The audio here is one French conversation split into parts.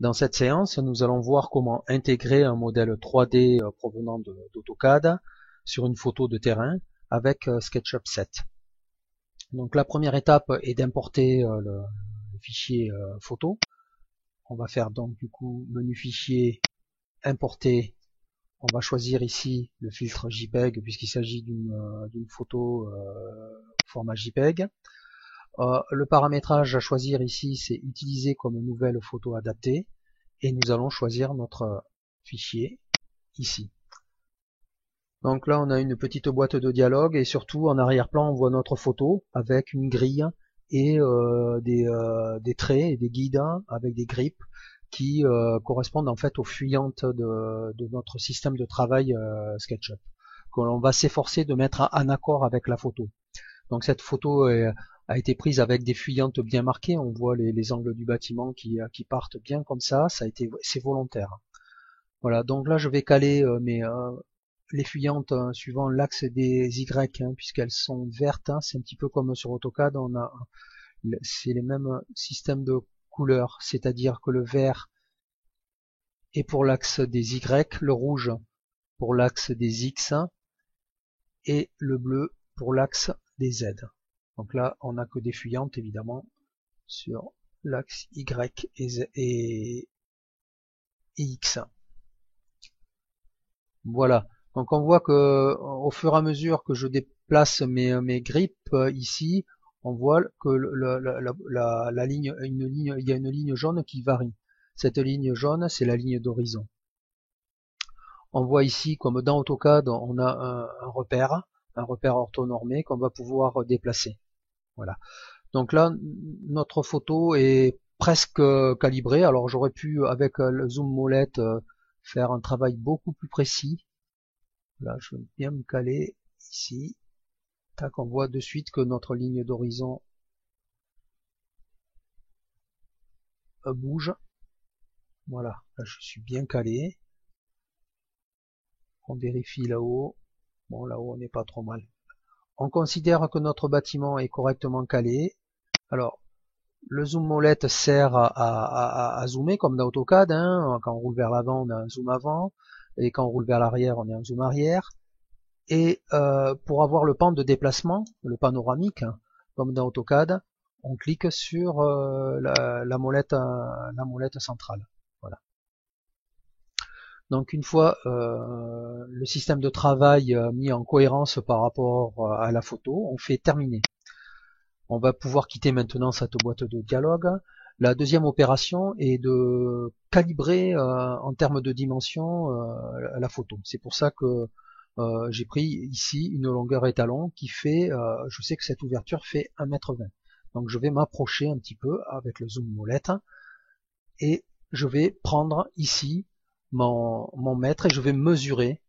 Dans cette séance, nous allons voir comment intégrer un modèle 3D provenant d'AutoCAD sur une photo de terrain avec SketchUp 7. Donc la première étape est d'importer le fichier photo. On va faire donc du coup menu fichier, importer. On va choisir ici le filtre JPEG puisqu'il s'agit d'une photo format JPEG. Le paramétrage à choisir ici, c'est utiliser comme nouvelle photo adaptée, et nous allons choisir notre fichier ici. Donc là on a une petite boîte de dialogue et surtout en arrière-plan on voit notre photo avec une grille et des traits et des guides avec des grippes qui correspondent en fait aux fuyantes de notre système de travail SketchUp, que l'on va s'efforcer de mettre en accord avec la photo. Donc cette photo a été prise avec des fuyantes bien marquées, on voit les angles du bâtiment qui partent bien comme ça, c'est volontaire. Voilà, donc là je vais caler les fuyantes suivant l'axe des Y, puisqu'elles sont vertes, c'est un petit peu comme sur AutoCAD, c'est les mêmes systèmes de couleurs, c'est-à-dire que le vert est pour l'axe des Y, le rouge pour l'axe des X et le bleu pour l'axe des Z. Donc là, on n'a que des fuyantes évidemment sur l'axe Y et X. Voilà. Donc on voit que au fur et à mesure que je déplace mes grippes ici, on voit que la ligne, il y a une ligne jaune qui varie. Cette ligne jaune, c'est la ligne d'horizon. On voit ici, comme dans AutoCAD, on a un repère orthonormé qu'on va pouvoir déplacer. Voilà. Donc là, notre photo est presque calibrée. Alors j'aurais pu, avec le zoom molette, faire un travail beaucoup plus précis. Là, je vais bien me caler ici. Tac, on voit de suite que notre ligne d'horizon bouge. Voilà, là je suis bien calé. On vérifie là-haut. Bon, là-haut on n'est pas trop mal. On considère que notre bâtiment est correctement calé. Alors, le zoom molette sert à zoomer comme dans AutoCAD. Quand on roule vers l'avant, on a un zoom avant. Et quand on roule vers l'arrière, on a un zoom arrière. Et pour avoir le pan de déplacement, le panoramique, comme dans AutoCAD, on clique sur la molette centrale. Voilà. Donc une fois le système de travail mis en cohérence par rapport à la photo, on fait terminer. On va pouvoir quitter maintenant cette boîte de dialogue. La deuxième opération est de calibrer en termes de dimension la photo. C'est pour ça que j'ai pris ici une longueur étalon qui fait, je sais que cette ouverture fait 1,20 m. Donc je vais m'approcher un petit peu avec le zoom molette et je vais prendre ici mon mètre et je vais mesurer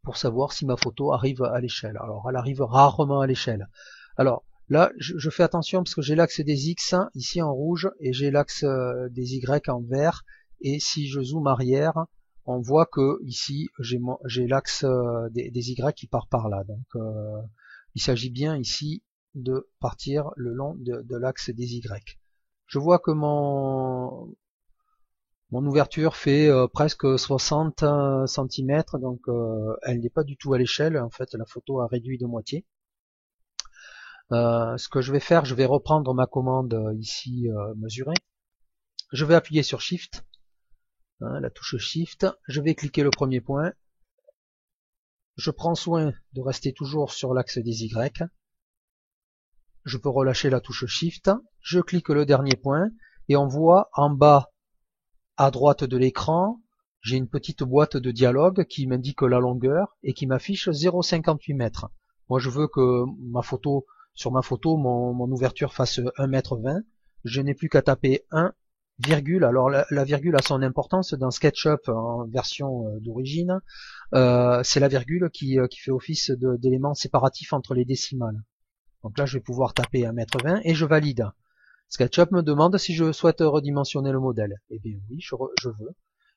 pour savoir si ma photo arrive à l'échelle. Alors elle arrive rarement à l'échelle. Alors là je fais attention parce que j'ai l'axe des X ici en rouge et j'ai l'axe des Y en vert, et si je zoome arrière on voit que ici j'ai l'axe des Y qui part par là. Donc il s'agit bien ici de partir le long de l'axe des Y. Je vois que mon ouverture fait presque 60 cm, donc elle n'est pas du tout à l'échelle. En fait, la photo a réduit de moitié. Ce que je vais faire, je vais reprendre ma commande ici mesurer. Je vais appuyer sur Shift, la touche Shift. Je vais cliquer le premier point. Je prends soin de rester toujours sur l'axe des Y. Je peux relâcher la touche Shift. Je clique le dernier point et on voit en bas à droite de l'écran, j'ai une petite boîte de dialogue qui m'indique la longueur et qui m'affiche 0,58 m. Moi je veux que sur ma photo, mon ouverture fasse 1,20 m. Je n'ai plus qu'à taper 1, virgule. Alors la virgule a son importance dans SketchUp en version d'origine. C'est la virgule qui fait office d'élément séparatif entre les décimales. Donc là je vais pouvoir taper 1,20 m et je valide. SketchUp me demande si je souhaite redimensionner le modèle. Eh bien oui, je veux.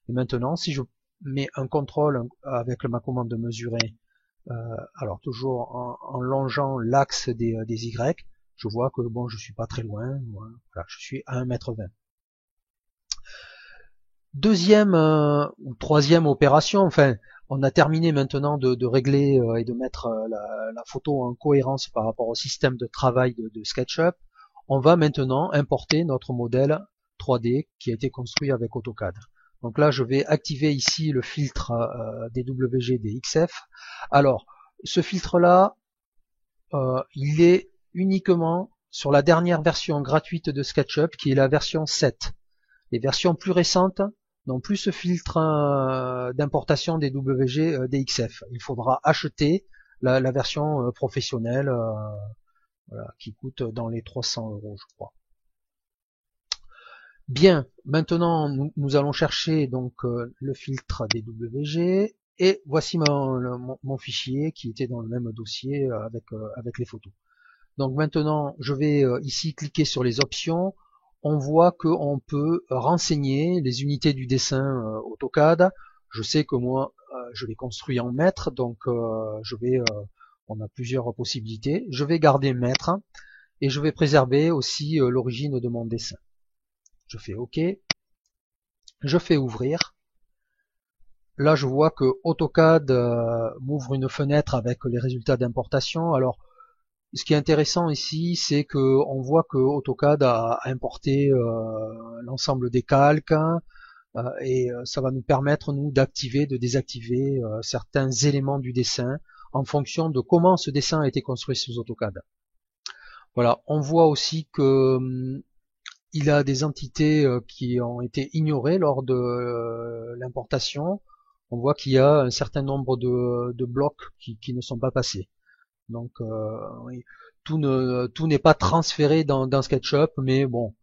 Et maintenant, si je mets un contrôle avec ma commande de mesurer, alors toujours en longeant l'axe des Y, je vois que bon, je suis pas très loin. Voilà, je suis à 1,20 m. Deuxième ou troisième opération, enfin, on a terminé maintenant de régler et de mettre la photo en cohérence par rapport au système de travail de SketchUp. On va maintenant importer notre modèle 3D qui a été construit avec AutoCAD. Donc là, je vais activer ici le filtre DWG DXF. Alors, ce filtre-là, il est uniquement sur la dernière version gratuite de SketchUp, qui est la version 7. Les versions plus récentes n'ont plus ce filtre d'importation des WG DXF. Il faudra acheter la version professionnelle voilà, qui coûte dans les 300 €, je crois. Bien, maintenant nous allons chercher donc le filtre des WG et voici mon fichier qui était dans le même dossier avec les photos. Donc maintenant je vais ici cliquer sur les options. On voit qu'on peut renseigner les unités du dessin AutoCAD. Je sais que moi je les construis en mètres, donc on a plusieurs possibilités. Je vais garder mètres et je vais préserver aussi l'origine de mon dessin. Je fais OK. Je fais ouvrir. Là je vois que AutoCAD m'ouvre une fenêtre avec les résultats d'importation. Alors ce qui est intéressant ici, c'est que on voit que AutoCAD a importé l'ensemble des calques et ça va nous permettre nous d'activer, de désactiver certains éléments du dessin en fonction de comment ce dessin a été construit sous AutoCAD. Voilà, on voit aussi que il a des entités qui ont été ignorées lors de l'importation. On voit qu'il y a un certain nombre de blocs qui ne sont pas passés. Donc oui, tout n'est pas transféré dans SketchUp, mais bon,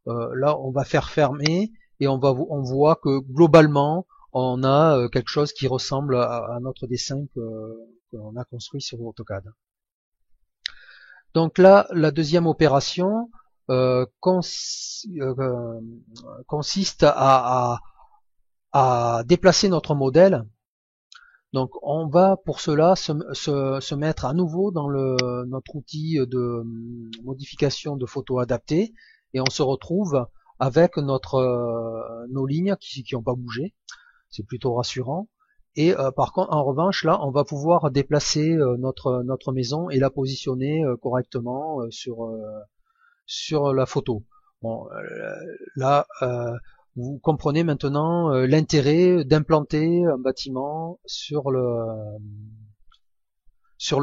là on va faire fermer et on voit que globalement on a quelque chose qui ressemble à notre dessin que l'on a construit sur AutoCAD. Donc là, la deuxième opération consiste à déplacer notre modèle. Donc on va pour cela se mettre à nouveau dans notre outil de modification de photos adaptées et on se retrouve avec nos lignes qui n'ont pas bougé. C'est plutôt rassurant. Et par contre, en revanche, là, on va pouvoir déplacer notre maison et la positionner correctement sur la photo. Bon, là, vous comprenez maintenant l'intérêt d'implanter un bâtiment sur le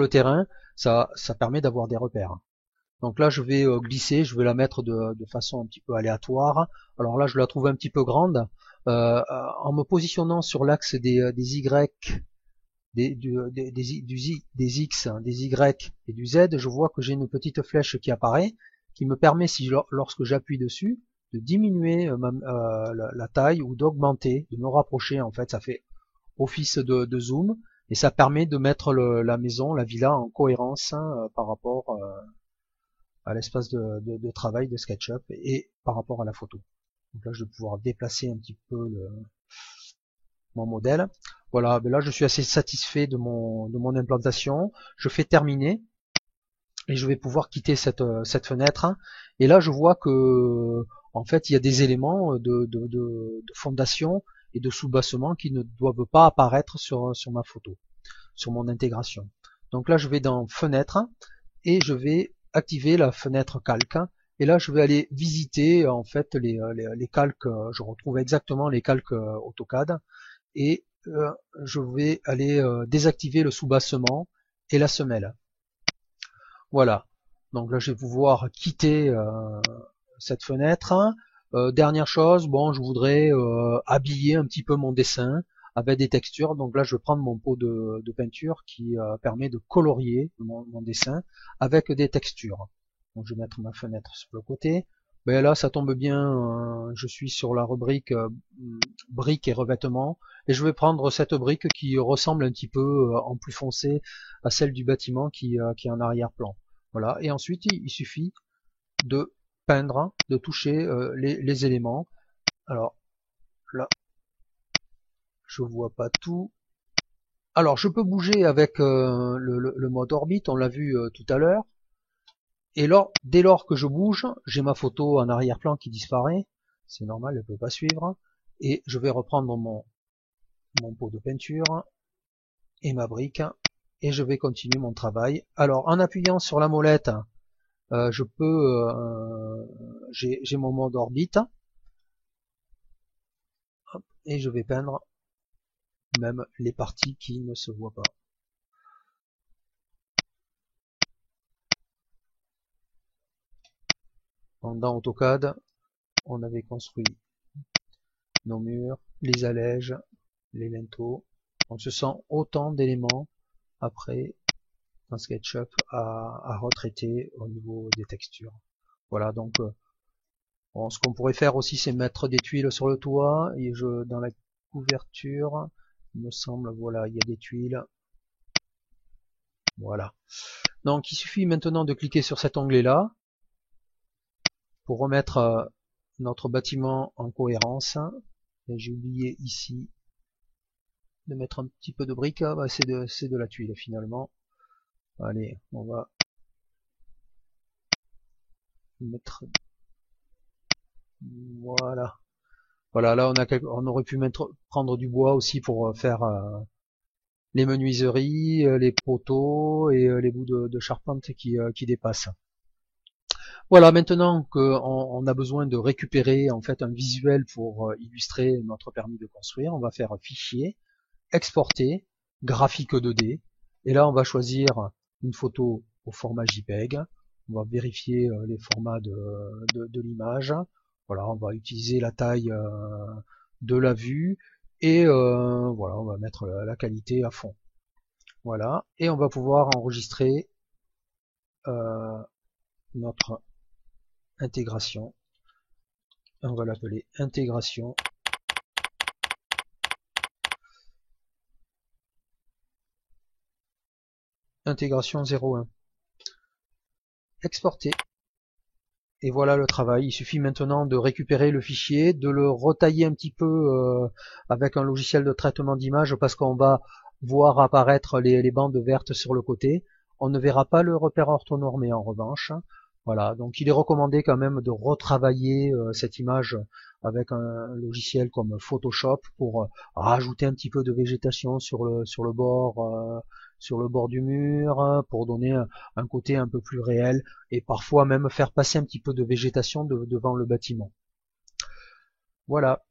terrain. Ça permet d'avoir des repères. Donc là, je vais glisser, je vais la mettre de façon un petit peu aléatoire. Alors là, je la trouve un petit peu grande. En me positionnant sur l'axe des Y, des X, des Y et du Z, je vois que j'ai une petite flèche qui apparaît, qui me permet, lorsque j'appuie dessus, de diminuer la taille ou d'augmenter, de me rapprocher. En fait, ça fait office de zoom et ça permet de mettre la maison, la villa en cohérence par rapport à l'espace de travail de SketchUp et par rapport à la photo. Donc là, je vais pouvoir déplacer un petit peu mon modèle. Voilà, ben là, je suis assez satisfait de mon implantation. Je fais terminer et je vais pouvoir quitter cette fenêtre. Et là, je vois que en fait, il y a des éléments de fondation et de soubassement qui ne doivent pas apparaître sur ma photo, sur mon intégration. Donc là, je vais dans Fenêtre et je vais activer la fenêtre calque. Et là, je vais aller visiter en fait les calques. Je retrouve exactement les calques AutoCAD et je vais aller désactiver le soubassement et la semelle. Voilà. Donc là, je vais pouvoir quitter cette fenêtre. Dernière chose, bon, je voudrais habiller un petit peu mon dessin avec des textures. Donc là, je vais prendre mon pot de peinture qui permet de colorier mon dessin avec des textures. Donc je vais mettre ma fenêtre sur le côté. Ben là, ça tombe bien, je suis sur la rubrique briques et revêtements. Et je vais prendre cette brique qui ressemble un petit peu en plus foncé à celle du bâtiment qui est en arrière-plan. Voilà. Et ensuite, il suffit de peindre, de toucher les éléments. Alors là, je vois pas tout. Alors je peux bouger avec le mode orbite, on l'a vu tout à l'heure. Et dès lors que je bouge, j'ai ma photo en arrière-plan qui disparaît. C'est normal, elle ne peut pas suivre. et je vais reprendre mon pot de peinture et ma brique et je vais continuer mon travail. Alors en appuyant sur la molette, j'ai mon mode orbite et je vais peindre même les parties qui ne se voient pas. Donc, dans AutoCAD, on avait construit nos murs, les allèges, les linteaux. Donc ce sont autant d'éléments après dans SketchUp à retraiter au niveau des textures. Voilà, donc bon, ce qu'on pourrait faire aussi, c'est mettre des tuiles sur le toit. Et dans la couverture, il me semble, voilà, il y a des tuiles. Voilà. Donc il suffit maintenant de cliquer sur cet onglet-là pour remettre notre bâtiment en cohérence. Et j'ai oublié ici de mettre un petit peu de brique. Bah, c'est de la tuile finalement. Allez, on va mettre, voilà. Voilà, là on aurait pu prendre du bois aussi pour faire les menuiseries, les poteaux et les bouts de charpente qui dépassent. Voilà, maintenant qu'on a besoin de récupérer en fait un visuel pour illustrer notre permis de construire, on va faire Fichier, Exporter, Graphique 2D, et là on va choisir une photo au format JPEG. On va vérifier les formats de l'image. Voilà, on va utiliser la taille de la vue et voilà, on va mettre la qualité à fond. Voilà, et on va pouvoir enregistrer notre intégration. On va l'appeler intégration. Intégration 01. Exporter. Et voilà le travail. Il suffit maintenant de récupérer le fichier, de le retailler un petit peu avec un logiciel de traitement d'image parce qu'on va voir apparaître les bandes vertes sur le côté. On ne verra pas le repère orthonormé en revanche. Voilà, donc il est recommandé quand même de retravailler cette image avec un logiciel comme Photoshop pour rajouter un petit peu de végétation sur le bord du mur, pour donner un côté un peu plus réel et parfois même faire passer un petit peu de végétation devant le bâtiment. Voilà.